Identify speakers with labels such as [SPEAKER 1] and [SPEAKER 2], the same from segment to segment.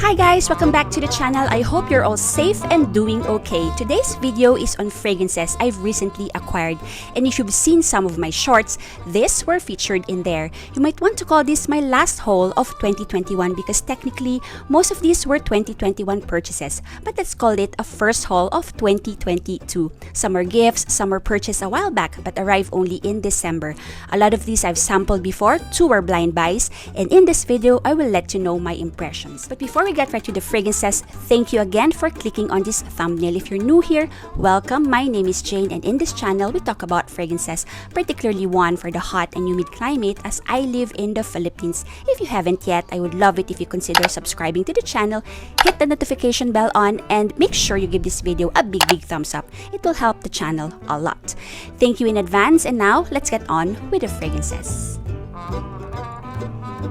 [SPEAKER 1] Hi guys, welcome back to the channel. I hope you're all safe and doing okay. Today's video is on fragrances I've recently acquired, and if you've seen some of my shorts, these were featured in there. You might want to call this my last haul of 2021 because technically most of these were 2021 purchases, but let's call it a first haul of 2022. Some were gifts, some were purchased a while back but arrived only in December. A lot of these I've sampled before, two were blind buys, and in this video I will let you know my impressions. But before we get right to the fragrances, thank you again for clicking on this thumbnail. If you're new here, welcome. My name is Jane, and in this channel we talk about fragrances, particularly one for the hot and humid climate as I live in the Philippines. If you haven't yet, I would love it if you consider subscribing to the channel, hit the notification bell on, and make sure you give this video a big thumbs up. It will help the channel a lot. Thank you in advance, and now let's get on with the fragrances.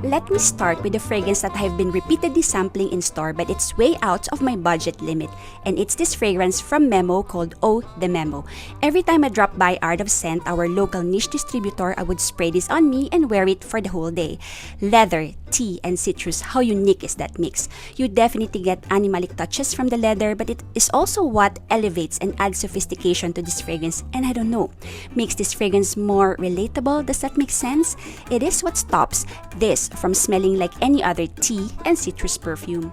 [SPEAKER 1] Let me start with a fragrance that I have been repeatedly sampling in store, but it's way out of my budget limit, and it's this fragrance from Memo called Eau de Memo. Every time I drop by Art of Scent, our local niche distributor, I would spray this on me and wear it for the whole day. Leather, tea, and citrus, how unique is that mix? You definitely get animalic touches from the leather, but it is also what elevates and adds sophistication to this fragrance, and I don't know, makes this fragrance more relatable. Does that make sense? It is what stops this from smelling like any other tea and citrus perfume.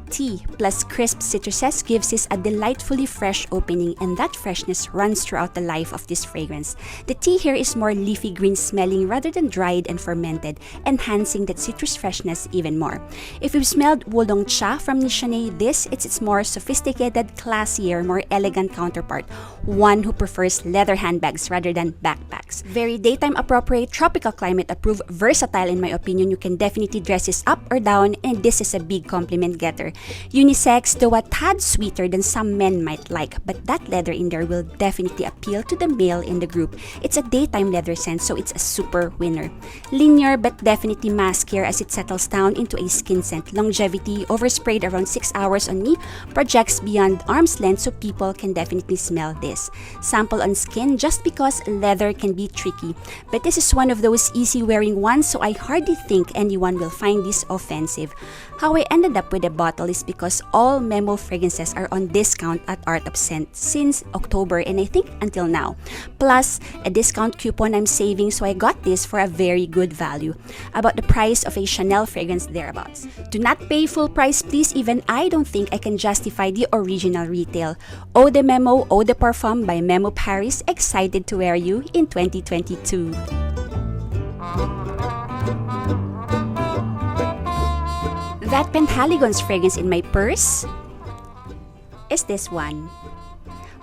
[SPEAKER 1] Tea plus crisp citruses gives this a delightfully fresh opening, and that freshness runs throughout the life of this fragrance. The tea here is more leafy green smelling rather than dried and fermented, enhancing that citrus freshness even more. If you've smelled Wulong Cha from Nishane, it's its more sophisticated, classier, more elegant counterpart, one who prefers leather handbags rather than backpacks. Very daytime appropriate, tropical climate approved, versatile in my opinion. You can definitely dress this up or down, and this is a big compliment getter. Unisex, though a tad sweeter than some men might like, but that leather in there will definitely appeal to the male in the group. It's a daytime leather scent, so it's a super winner. Linear but definitely maskier as it settles down into a skin scent. Longevity, oversprayed around 6 hours on me, projects beyond arm's length, so people can definitely smell this. Sample on skin just because leather can be tricky, but this is one of those easy wearing ones, so I hardly think anyone will find this offensive. How I ended up with a bottle is because all Memo fragrances are on discount at Art of Scent since October, and I think until now. Plus, a discount coupon I'm saving, so I got this for a very good value. About the price of a Chanel fragrance thereabouts. Do not pay full price please, even I don't think I can justify the original retail. Eau de Memo, Eau de Parfum by Memo Paris, excited to wear you in 2022. That Penthaligon's fragrance in my purse is this one.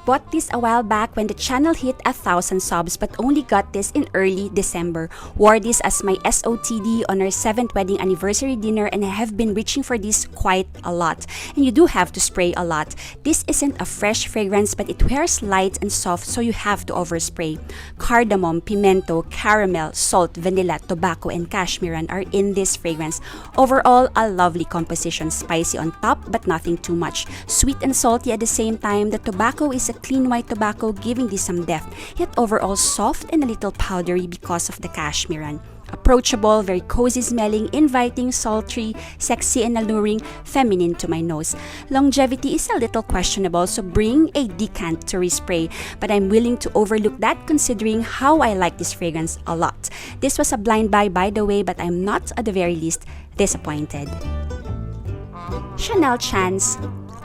[SPEAKER 1] Bought this a while back when the channel hit 1,000 subs, but only got this in early December. Wore this as my SOTD on our 7th wedding anniversary dinner, and I have been reaching for this quite a lot. And you do have to spray a lot. This isn't a fresh fragrance, but it wears light and soft, so you have to overspray. Cardamom, pimento, caramel, salt, vanilla, tobacco, and cashmeran are in this fragrance. Overall, a lovely composition, spicy on top but nothing too much. Sweet and salty at the same time. The tobacco is a clean white tobacco, giving this some depth, yet overall soft and a little powdery because of the cashmeran. Approachable, very cozy smelling, inviting, sultry, sexy and alluring, feminine to my nose. Longevity is a little questionable, so bring a decant to respray, but I'm willing to overlook that considering how I like this fragrance a lot. This was a blind buy by the way, but I'm not at the very least disappointed. Chanel Chance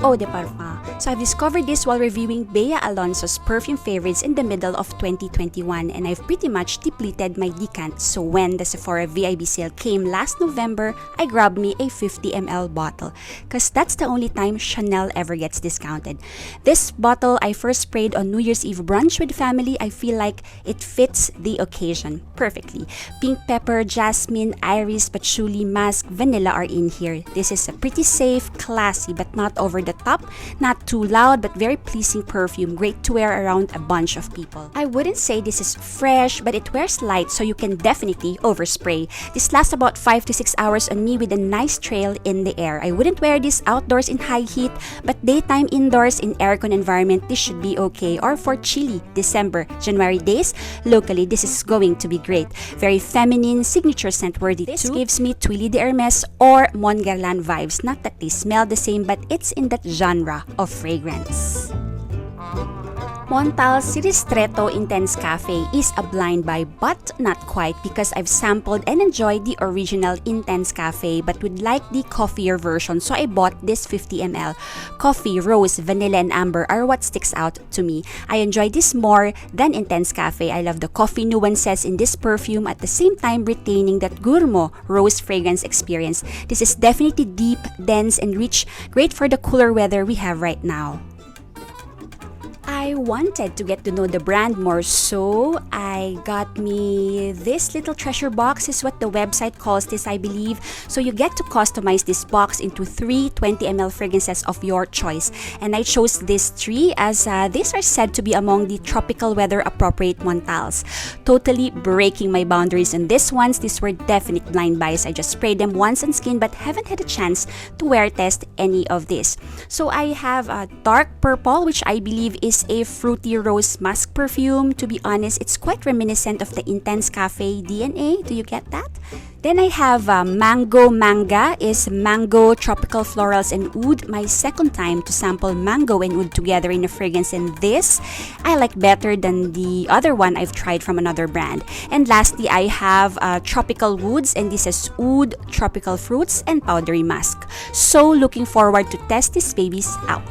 [SPEAKER 1] Eau de Parfum. So I've discovered this while reviewing Bea Alonso's perfume favorites in the middle of 2021, and I've pretty much depleted my decant, so when the Sephora VIB sale came last November, I grabbed me a 50 ml bottle, cause that's the only time Chanel ever gets discounted. This bottle I first sprayed on New Year's Eve brunch with family. I feel like it fits the occasion perfectly. Pink pepper, jasmine, iris, patchouli, musk, vanilla are in here. This is a pretty safe, classy, but not over the the top, not too loud but very pleasing perfume, great to wear around a bunch of people. I wouldn't say this is fresh, but it wears light so you can definitely overspray. This lasts about 5 to 6 hours on me with a nice trail in the air. I wouldn't wear this outdoors in high heat, but daytime indoors in aircon environment, this should be okay. Or for chilly December, January days, locally this is going to be great. Very feminine, signature scent worthy. This gives me Tuile de Hermes or Montguerland vibes. Not that they smell the same, but it's in that genre of fragrance. Montal's Ristretto Intense Café is a blind buy, but not quite, because I've sampled and enjoyed the original Intense Café but would like the coffeeier version, so I bought this 50 ml. Coffee, rose, vanilla, and amber are what sticks out to me. I enjoy this more than Intense Café. I love the coffee nuances in this perfume, at the same time retaining that gourmand rose fragrance experience. This is definitely deep, dense, and rich, great for the cooler weather we have right now. I wanted to get to know the brand more, so I got me this little treasure box, is what the website calls this, I believe. So you get to customize this box into 3 20 ml fragrances of your choice. And I chose these 3 as these are said to be among the tropical weather appropriate Montals. Totally breaking my boundaries on these ones. These were definite blind buys. I just sprayed them once on skin but haven't had a chance to wear test any of this. So I have a dark purple, which I believe is a fruity rose musk perfume. To be honest, it's quite reminiscent of the Intense Café DNA. Do you get that? Then I have Manga is mango, tropical florals, and oud. My second time to sample mango and oud together in a fragrance, and this I like better than the other one I've tried from another brand. And lastly, I have tropical woods, and this is oud, tropical fruits, and powdery musk. So looking forward to test these babies out.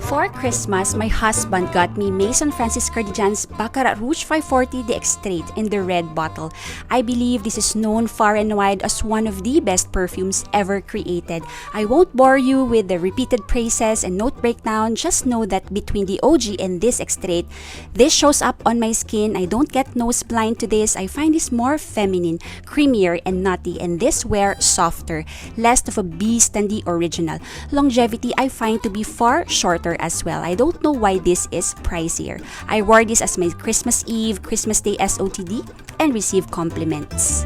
[SPEAKER 1] For Christmas, my husband got me Maison Francis Cardigan's Baccarat Rouge 540 the Extrait in the red bottle. I believe this is known far and wide as one of the best perfumes ever created. I won't bore you with the repeated praises and note breakdown. Just know that between the OG and this Extrait, this shows up on my skin. I don't get nose blind to this. I find this more feminine, creamier, and nutty, and this wear softer, less of a beast than the original. Longevity I find to be far shorter as well. I don't know why this is pricier. I wore this as my Christmas Eve, Christmas Day SOTD and received compliments.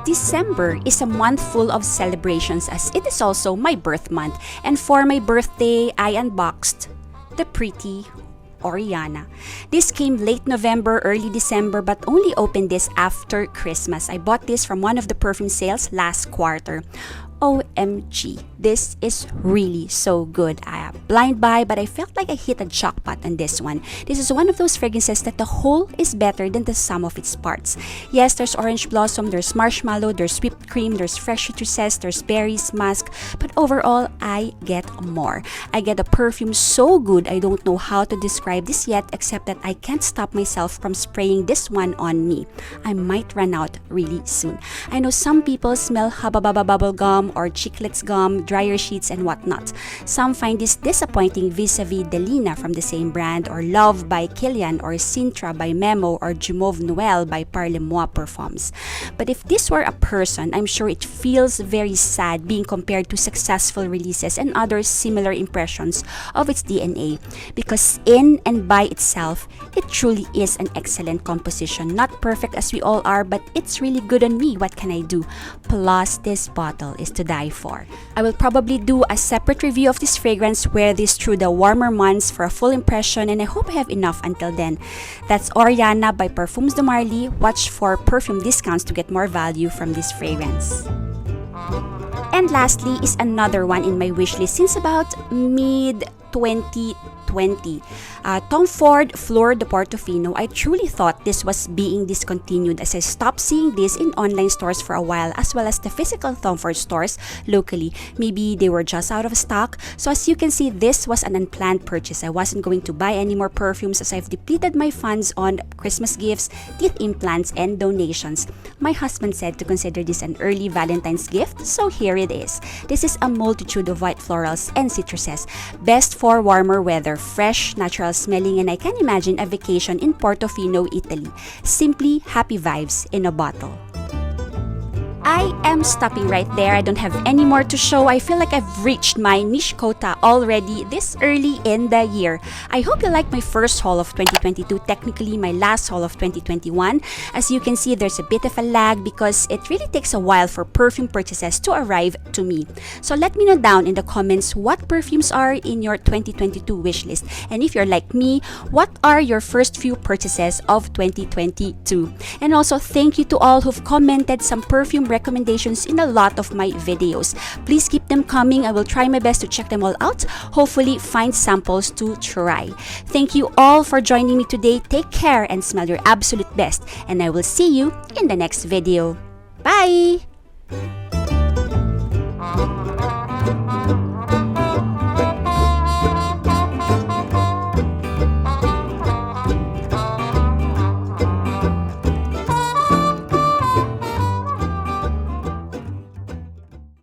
[SPEAKER 1] December is a month full of celebrations, as it is also my birth month, and for my birthday I unboxed the pretty Oriana. This came late November, early December, but only opened this after Christmas. I bought this from one of the perfume sales last quarter. OMG, this is really so good. I blind buy, but I felt like I hit a jackpot on this one. This is one of those fragrances that the whole is better than the sum of its parts. Yes, there's orange blossom, there's marshmallow, there's whipped cream, there's fresh citrus, there's berries, musk, but overall, I get more. I get a perfume so good, I don't know how to describe this yet, except that I can't stop myself from spraying this one on me. I might run out really soon. I know some people smell Hubba Bubba bubble gum or chiclets gum, dryer sheets, and whatnot. Some find this disappointing vis-a-vis Delina from the same brand, or Love by Kilian, or Sintra by Memo, or Jumauve Noël by Parle-moi Perfumes. But if this were a person, I'm sure it feels very sad being compared to successful releases and other similar impressions of its DNA, because in and by itself, it truly is an excellent composition. Not perfect as we all are, but it's really good on me. What can I do? Plus, this bottle is to die for. I will probably do a separate review of this fragrance, wear this through the warmer months for a full impression, and I hope I have enough until then. That's Oriana by Perfumes de Marly. Watch for perfume discounts to get more value from this fragrance. And lastly is another one in my wishlist since about mid-2020. Tom Ford Fleur de Portofino. I truly thought this was being discontinued as I stopped seeing this in online stores for a while, as well as the physical Tom Ford stores locally. Maybe they were just out of stock. So as you can see, this was an unplanned purchase. I wasn't going to buy any more perfumes as I've depleted my funds on Christmas gifts, teeth implants, and donations. My husband said to consider this an early Valentine's gift, so here it is. This is a multitude of white florals and citruses. Best for warmer weather, fresh, natural smelling, and I can imagine a vacation in Portofino, Italy. Simply happy vibes in a bottle. I am stopping right there. I don't have any more to show. I feel like I've reached my niche quota already this early in the year. I hope you like my first haul of 2022, technically my last haul of 2021. As you can see, there's a bit of a lag because it really takes a while for perfume purchases to arrive to me. So let me know down in the comments what perfumes are in your 2022 wishlist. And if you're like me, what are your first few purchases of 2022? And also thank you to all who've commented some perfume recommendations in a lot of my videos. Please keep them coming. I will try my best to check them all out. Hopefully find samples to try. Thank you all for joining me today. Take care and smell your absolute best. And I will see you in the next video. Bye!